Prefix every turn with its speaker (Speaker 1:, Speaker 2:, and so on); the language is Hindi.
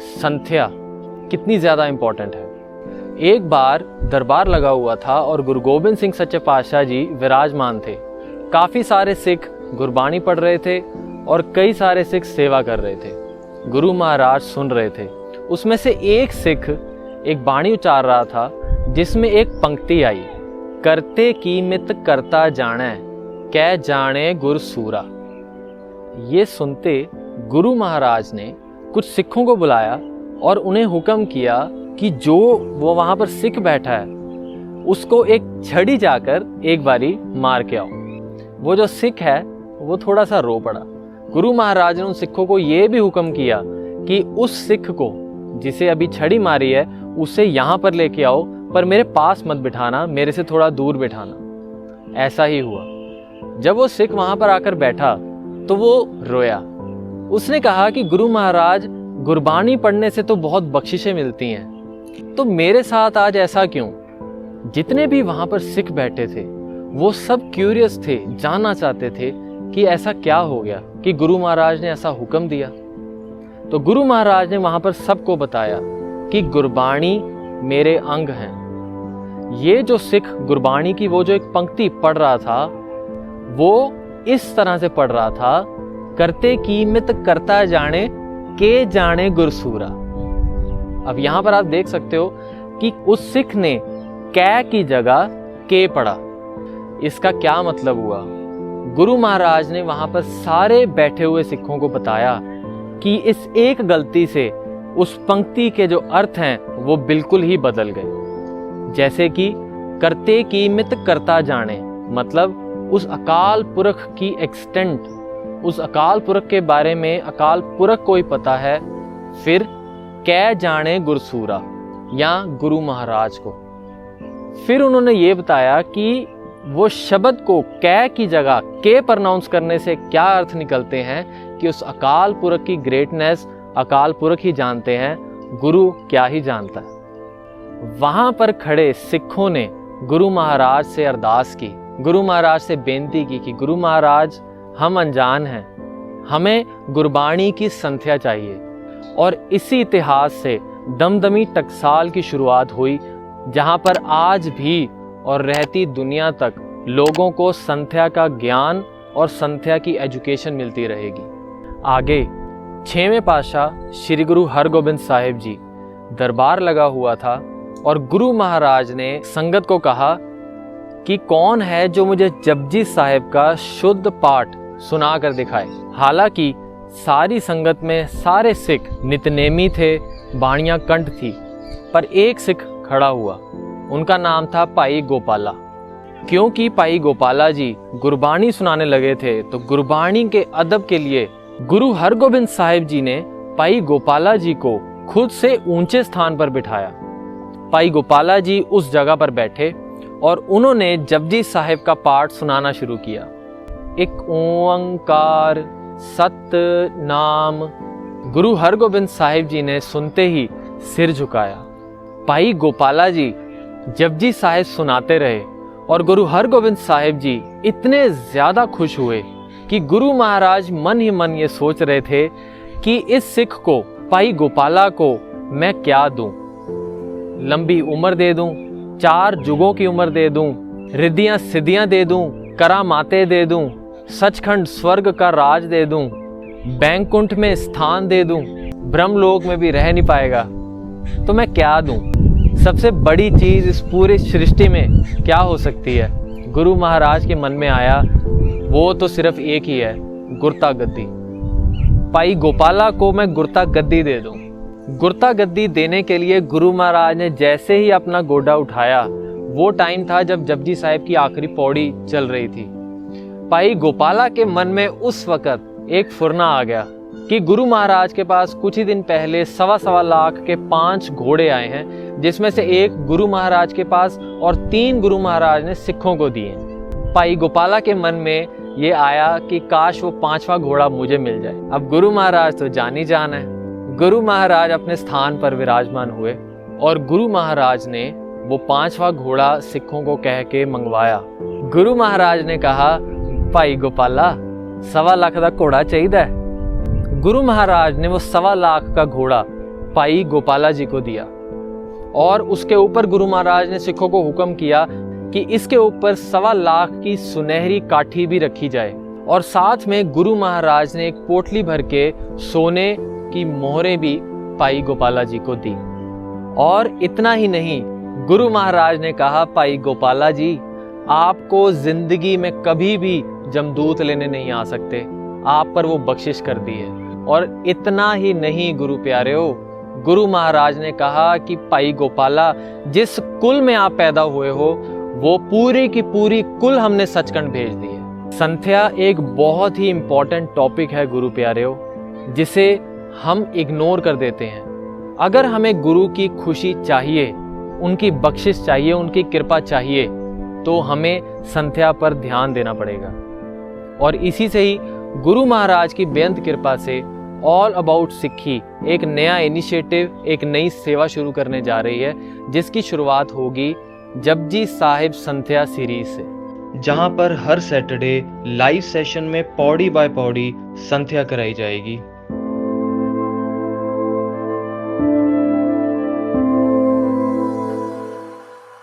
Speaker 1: संध्या कितनी ज़्यादा इम्पोर्टेंट है। एक बार दरबार लगा हुआ था और गुरु गोबिंद सिंह सच्चे पातशाह जी विराजमान थे। काफ़ी सारे सिख गुरबाणी पढ़ रहे थे और कई सारे सिख सेवा कर रहे थे। गुरु महाराज सुन रहे थे। उसमें से एक सिख एक बाणी उचार रहा था जिसमें एक पंक्ति आई, करते की मित करता जाने कै जाने गुर सूरा। ये सुनते गुरु महाराज ने कुछ सिखों को बुलाया और उन्हें हुक्म किया कि जो वो वहाँ पर सिख बैठा है उसको एक छड़ी जाकर एक बारी मार के आओ। वो जो सिख है वो थोड़ा सा रो पड़ा। गुरु महाराज ने उन सिखों को ये भी हुक्म किया कि उस सिख को जिसे अभी छड़ी मारी है उसे यहाँ पर लेके आओ, पर मेरे पास मत बिठाना, मेरे से थोड़ा दूर बिठाना। ऐसा ही हुआ। जब वो सिख वहाँ पर आकर बैठा तो वो रोया। उसने कहा कि गुरु महाराज, गुरबाणी पढ़ने से तो बहुत बख्शिशें मिलती हैं, तो मेरे साथ आज ऐसा क्यों? जितने भी वहाँ पर सिख बैठे थे वो सब क्यूरियस थे, जानना चाहते थे कि ऐसा क्या हो गया कि गुरु महाराज ने ऐसा हुक्म दिया। तो गुरु महाराज ने वहाँ पर सबको बताया कि गुरबाणी मेरे अंग हैं। ये जो सिख गुरबाणी की वो जो एक पंक्ति पढ़ रहा था वो इस तरह से पढ़ रहा था, करते की मित करता जाने के जाने गुरसूरा। अब यहां पर आप देख सकते हो कि उस सिख ने कै की जगह के पढ़ा। इसका क्या मतलब हुआ? गुरु महाराज ने वहां पर सारे बैठे हुए सिखों को बताया कि इस एक गलती से उस पंक्ति के जो अर्थ हैं वो बिल्कुल ही बदल गए। जैसे कि करते की मित करता जाने, मतलब उस अकाल पुरख की एक्सटेंट, उस अकाल पुरख के बारे में अकाल पुरख को ही पता है। फिर कै जाने गुरसूरा या गुरु महाराज को। फिर उन्होंने ये बताया कि वो शब्द को कै की जगह के प्रोनाउंस करने से क्या अर्थ निकलते हैं कि उस अकाल पुरख की ग्रेटनेस अकाल पुरख ही जानते हैं, गुरु क्या ही जानता है। वहां पर खड़े सिखों ने गुरु महाराज से अरदास की, गुरु महाराज से बेनती की कि गुरु महाराज, हम अनजान हैं, हमें गुरबाणी की संध्या चाहिए। और इसी इतिहास से दमदमी टकसाल की शुरुआत हुई, जहां पर आज भी और रहती दुनिया तक लोगों को संध्या का ज्ञान और संध्या की एजुकेशन मिलती रहेगी। आगे 6वें पातशाह श्री गुरु हरगोबिंद साहिब जी दरबार लगा हुआ था और गुरु महाराज ने संगत को कहा कि कौन है जो मुझे जपजी साहिब का शुद्ध पाठ सुना कर दिखाए। हालांकि सारी संगत में सारे सिख नितनेमी थे, बाणियां कंठ थी, पर एक सिख खड़ा हुआ। उनका नाम था भाई गोपाला। क्योंकि भाई गोपाला जी गुरबाणी सुनाने लगे थे तो गुरबाणी के अदब के लिए गुरु हरगोबिंद साहिब जी ने भाई गोपाला जी को खुद से ऊंचे स्थान पर बिठाया। भाई गोपाला जी उस जगह पर बैठे और उन्होंने जपजी साहिब का पाठ सुनाना शुरू किया। एक ओंकार सत नाम। गुरु हरगोबिंद साहिब जी ने सुनते ही सिर झुकाया। भाई गोपाला जी जपजी साहिब सुनाते रहे और गुरु हरगोबिंद साहिब जी इतने ज़्यादा खुश हुए कि गुरु महाराज मन ही मन ये सोच रहे थे कि इस सिख को, भाई गोपाला को मैं क्या दूं? लंबी उम्र दे दूं, 4 जुगों की उम्र दे दूं, रिद्धियां सिद्धियां दे दूं, करामाते दे दूं, सचखंड स्वर्ग का राज दे दूं, बैंकुंठ में स्थान दे दूं, ब्रह्मलोक में भी रह नहीं पाएगा, तो मैं क्या दूं? सबसे बड़ी चीज इस पूरी सृष्टि में क्या हो सकती है? गुरु महाराज के मन में आया वो तो सिर्फ एक ही है, गुरता गद्दी। भाई गोपाला को मैं गुरता गद्दी दे दूं। गुरता गद्दी देने के लिए गुरु महाराज ने जैसे ही अपना गोडा उठाया, वो टाइम था जब जपजी साहिब की आखिरी पौड़ी चल रही थी। भाई गोपाला के मन में उस वक़्त एक फुरना आ गया कि गुरु महाराज के पास कुछ ही दिन पहले 1.25 लाख के 5 घोड़े आए हैं, जिसमें से एक गुरु महाराज के पास और 3 गुरु महाराज ने सिखों को दिए। भाई गोपाला के मन में ये आया कि काश वो 5वां घोड़ा मुझे मिल जाए। अब गुरु महाराज तो जान ही जान है। गुरु महाराज अपने स्थान पर विराजमान हुए और गुरु महाराज ने वो 5वां घोड़ा सिखों को कह के मंगवाया। गुरु महाराज ने कहा, भाई गोपाला 1.25 लाख का घोड़ा चाहिए। गुरु महाराज ने वो 1.25 लाख का घोड़ा भाई गोपाला जी को दिया और उसके ऊपर गुरु महाराज ने सिखों को हुक्म किया कि इसके ऊपर 1.25 लाख की सुनहरी काठी भी रखी जाए और साथ में गुरु महाराज ने एक पोटली भर के सोने की मोहरें भी भाई गोपाला जी को दी। और इतना ही नहीं, गुरु महाराज ने कहा, भाई गोपाला जी, आपको जिंदगी में कभी भी जमदूत लेने नहीं आ सकते, आप पर वो बख्शिश कर दी है। और इतना ही नहीं गुरु प्यारेओ, गुरु महाराज ने कहा कि भाई गोपाला, जिस कुल में आप पैदा हुए हो वो पूरी की पूरी कुल हमने सचखंड भेज दी है। संध्या एक बहुत ही इंपॉर्टेंट टॉपिक है गुरु प्यारेओ, जिसे हम इग्नोर कर देते हैं। अगर हमें गुरु की खुशी चाहिए, उनकी बख्शिश चाहिए, उनकी कृपा चाहिए, तो हमें संध्या पर ध्यान देना पड़ेगा। और इसी से ही गुरु महाराज की बेअंत कृपा से ऑल अबाउट सिक्खी एक नया इनिशिएटिव, एक नई सेवा शुरू करने जा रही है, जिसकी शुरुआत होगी जपजी साहिब संध्या सीरीज से, जहां पर हर सैटरडे लाइव सेशन में पौड़ी बाय पौड़ी संध्या कराई जाएगी।